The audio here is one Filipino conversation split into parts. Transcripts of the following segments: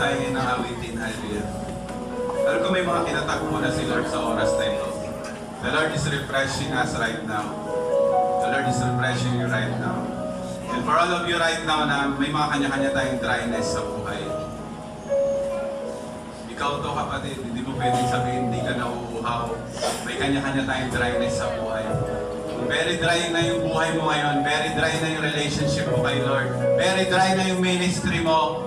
tayo ng awitin, hallelujah. Alam ko may mga kinatag mo na si Lord sa oras na ito. The Lord is refreshing us right now. The Lord is refreshing you right now. And for all of you right now na may mga kanya-kanya tayong dryness sa buhay. Ikaw to kapatid, hindi mo pwedeng sabihin hindi ka nauuhaw. May kanya-kanya tayong dryness sa buhay. Very dry na yung buhay mo ngayon. Very dry na yung relationship mo kay Lord. Very dry na yung ministry mo.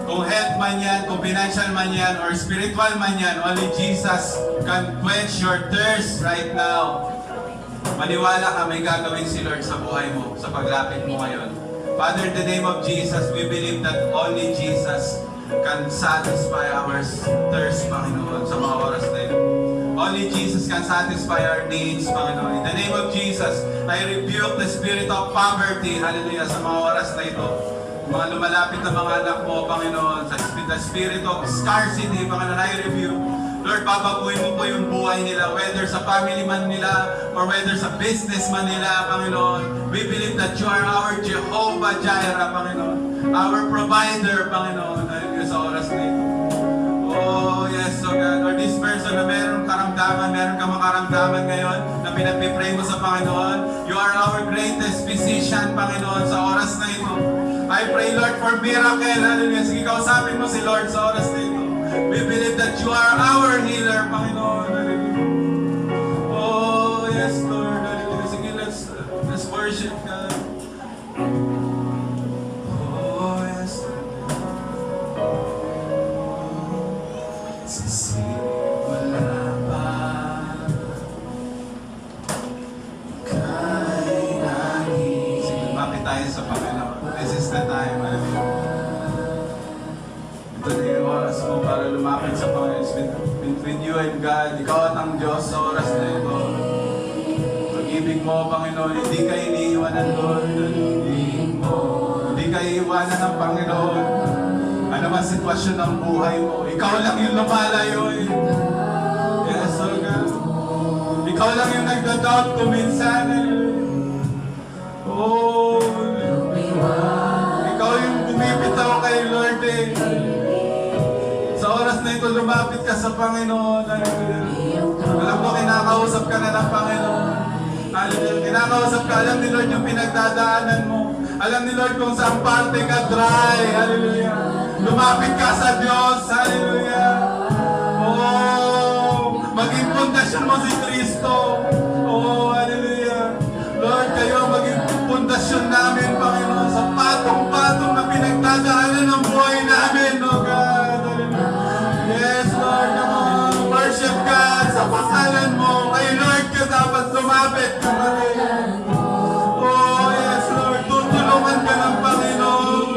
Kung health man yan, kung financial man yan, or spiritual man yan, only Jesus can quench your thirst right now. Maniwala ka, may gagawin si Lord sa buhay mo, sa paglapit mo ngayon. Father, in the name of Jesus, we believe that only Jesus can satisfy our thirst, Panginoon, sa mga oras na ito. Only Jesus can satisfy our needs, Panginoon. In the name of Jesus, I rebuke the spirit of poverty, hallelujah, sa mga oras na ito. Mga lumalapit na mga anak mo, Panginoon, sa the spirit of scarcity, Panginoon, I rebuke. Lord, babaguhin mo po yung buhay nila, whether sa family man nila, or whether sa business man nila, Panginoon. We believe that you are our Jehovah Jireh, Panginoon. Our provider, Panginoon, hallelujah, sa oras na ito. Oh, yes, so God. Or this person na meron karamdaman, meron ka makaramdaman ngayon na pinagpipray mo sa Panginoon. You are our greatest physician, Panginoon, sa oras na ito. I pray, Lord, for miracle. Hallelujah. Sige, kausapin mo si Lord sa oras na ito. We believe that you are our healer, Panginoon. Hallelujah. Oh, yes, Lord. Hallelujah. Sige, let's worship God. Oh, yes, Sisimula pa kay nangin. Sige, bakit tayo sa Panginoon? This is the time. Ito na yung oras mo para lumapit sa Panginoon. Between you and God, ikaw at ang Diyos sa oras na ito. Pag-ibig mo, Panginoon, hindi ka iniiwan ng Lord. Hindi ka iiwanan ng Panginoon. Ano man sitwasyon ng buhay mo, ikaw lang yung lumalayo eh. Yes, oh God. Ikaw lang yung nagda-doubt ko minsan eh. Oh, ikaw yung bumibitaw kay Lord eh. Sa oras na ito, lumapit ka sa Panginoon. Alam ko, kinakausap ka na ng Panginoon. Kinakausap ka, alam ni Lord yung pinagdadaanan mo. Alam ni Lord kung saan parte ka dry. Hallelujah. Lumapit ka sa Diyos. Hallelujah. Oh, maging pundasyon mo si Kristo. Oh, hallelujah. Lord, kayo maging pundasyon namin, Panginoon, sa patong-patong na pinagdadaanan ng buhay namin, oh God. Hallelujah. Yes, Lord, come on. Worship God sa pangalan mo. Kay Lord ka dapat lumapit, kapatid. Oh, yes, Lord. Tutulungan ka ng Panginoon.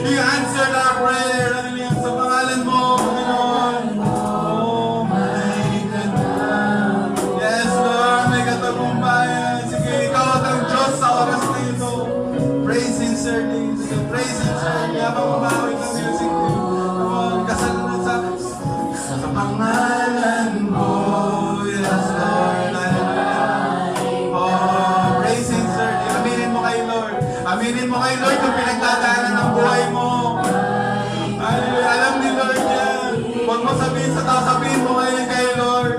I-answer our prayer. Hallelujah. Sa pangalan mo, Panginoon. Oh, my God. Yes, Lord. May katagumpayan. Sige, ikaw at ang Diyos sa oras na ito. Praise sincerely. Sige, praise sincerely. Habang umawit ng music. Come on, kasalunan sa pangalan mo. Yes, Lord. Hallelujah. Oh, praise sincerely. Aminin mo kay Lord. Aminin mo kay Lord kung pinagdadaanan ng buhay mo. Hallelujah. Alam ni Lord yan. Huwag mo sabihin sa tao, sabihin mo ngayon kay Lord.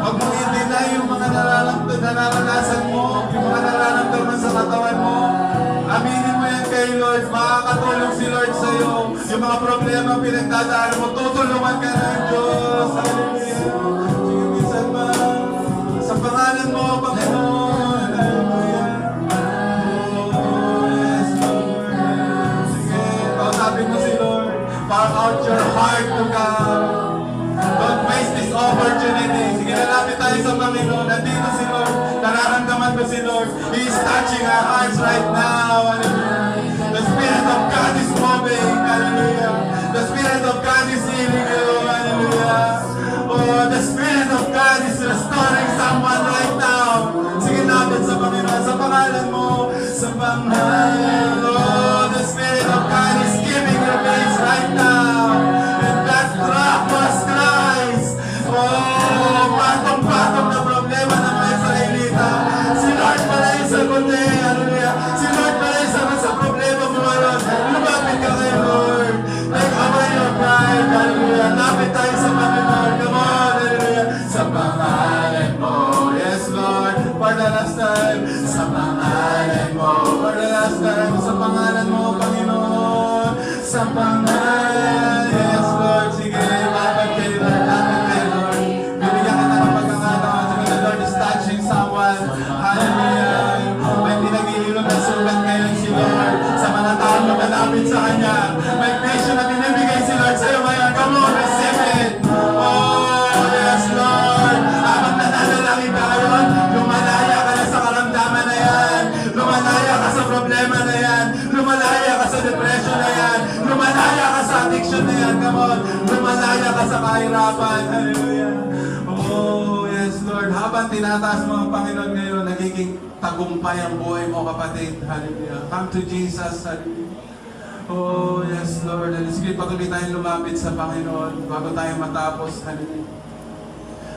Huwag mo i-deny yung mga nararanasan mo, yung mga nararamdaman sa katawan mo. Aminin mo yan kay Lord. Makakatulong si Lord sa iyo. Yung mga problema pinagdadaanan mo, tutulungan ka ng Diyos. Hallelujah. Sige, minsan ba? Sa pangalan mo, Panginoon. Hallelujah. Oh, yes, Lord. Sige, kausapin mo si Lord. Pour out your heart to God. Don't waste this opportunity. Sige, lalapit tayo sa Panginoon. Nandito si Lord. Nararamdaman ko si Lord. He is touching our hearts right now. Hallelujah. The Spirit of God is moving. Hallelujah. The Spirit of God is healing you. Hallelujah. Oh, the Spirit of God is restoring someone right now. Sige, lapit sa Panginoon. Sa pangalan mo. Sa pangalan. Oh, the Spirit of God is giving you peace right now. And that rock was Christ. Oh, patong-patong na problema ng mga Israelita. Si Lord pala yung sagot eh. Hallelujah. Si Lord pala yung sagot lumapit tayo sa Panginoon. Come on, hallelujah. Sa pangalan mo, yes Lord, for the last time. Sa pangalan mo, for the last time. Sa pangalan mo, Panginoon. Sa pangalan, yes Lord. Sige, lapit kayo, Lord. Lapit kayo, Lord. Bibigyan kita ng pagkakataon. Sige, the Lord is touching someone. Hallelujah. May pinaghihilom na sugat ngayon si Lord. Sa mga taong lumalapit sa Kanya. May vision na binibigay si Lord sa'yo ngayon. Come on, receive it. Oh, yes Lord. Habang nananalangin ka ngayon, lumalaya ka na sa karamdaman na yan. Lumalaya ka sa problema na yan. Lumalaya ka sa depression na yan. Lumalaya ka sa addiction na yan. Come on. Lumalaya ka sa kahirapan. Hallelujah. Oh, yes Lord. Habang tinataas mo ang Panginoon ngayon, nagiging tagumpay ang buhay mo, kapatid. Hallelujah. Come to Jesus. Hallelujah. Oh, yes Lord. And sige, patuloy tayong lumapit sa Panginoon bago tayo matapos. Hallelujah.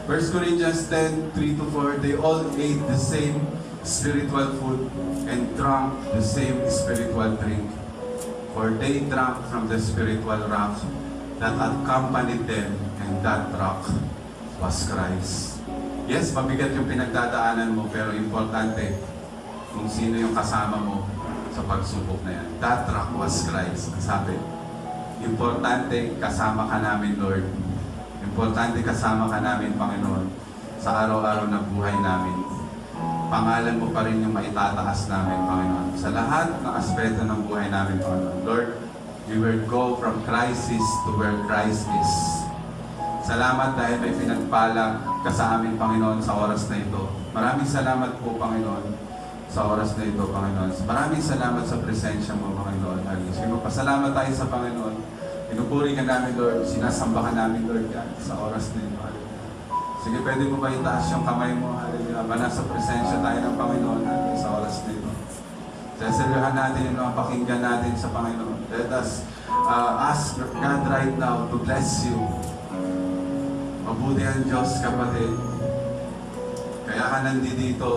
1 Corinthians 10, 3-4, they all ate the same spiritual food and drank the same spiritual drink. For they drank from the spiritual rock that accompanied them, and that rock was Christ. Yes, mabigat yung pinagdadaanan mo, pero importante kung sino yung kasama mo sa pagsubok na yan. That rock was Christ. Sabi, importante kasama ka namin, Lord. Importante kasama ka namin, Panginoon, sa araw-araw na buhay namin. Pangalan mo pa rin yung maitataas namin, Panginoon. Sa lahat ng aspeto ng buhay namin, Panginoon. Lord, we will go from crisis to where Christ is. Salamat dahil may pinagpala ka sa amin, Panginoon, sa oras na ito. Maraming salamat po, Panginoon, sa oras na ito, Panginoon. Maraming salamat sa presensya mo, Panginoon. Sige, magpasalamat tayo sa Panginoon. Pinupuri ka namin, Lord. Sinasamba ka namin, Lord, yan, sa oras na ito. Sige, pwede mo ba itaas yung kamay mo? Hallelujah. Ba nasa presensya tayo ng Panginoon natin sa oras na ito. Sasaluhan natin yung mga pakinggan natin sa Panginoon. Let us ask God right now to bless you. Mabuti ang Diyos, kapatid. Kaya ka nandito.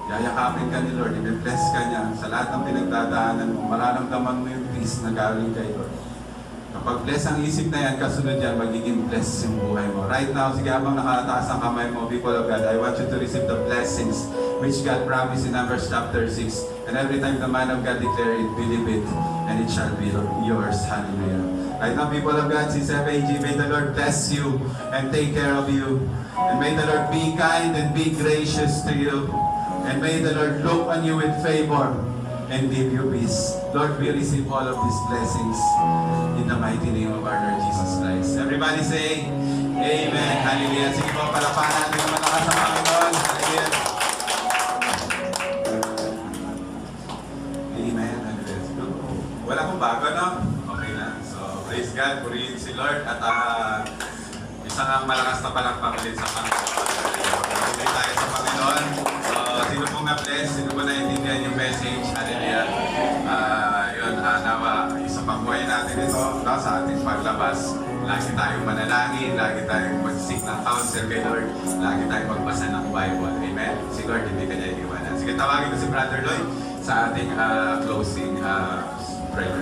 Yayakapin ka ni Lord. I-bless ka niya. Sa lahat ng pinagdadaanan mo, mararamdaman mo yung peace na galing kay Lord. Kapag bless ang isip na yan, kasunod yan, magiging bless yung buhay mo. Right now, sige, habang nakataas ang kamay mo, people of God, I want you to receive the blessings which God promised in Numbers chapter 6. And every time the man of God declare it, believe it, and it shall be yours. Hallelujah. Right now, people of God, si FAG, may the Lord bless you and take care of you. And may the Lord be kind and be gracious to you. And may the Lord look on you with favor and give you peace. Lord, we receive all of these blessings in the mighty name of our Lord Jesus Christ. Everybody say, Amen. Hallelujah. Sige po, palapanan natin ang malakas sa Panginoon. Hallelujah. Amen. Hallelujah. Wala kong bago, no? Okay na. So, praise God. Purihin si Lord. At isang malakas na palakpak ulit sa Panginoon. Patuloy tayo sa Panginoon. So, sino pong na-bless? Sino po naiintindihan yung message? Hallelujah. Nawa, isa pang buhay natin ito, no, sa ating paglabas. Lagi tayong manalangin, lagi tayong mag-seek ng counsel kay Lord, lagi tayong magbasa ng Bible. Amen? Si Lord, hindi ka niya iiwanan. Sige, tawagin ko si Brother Lloyd sa ating closing prayer.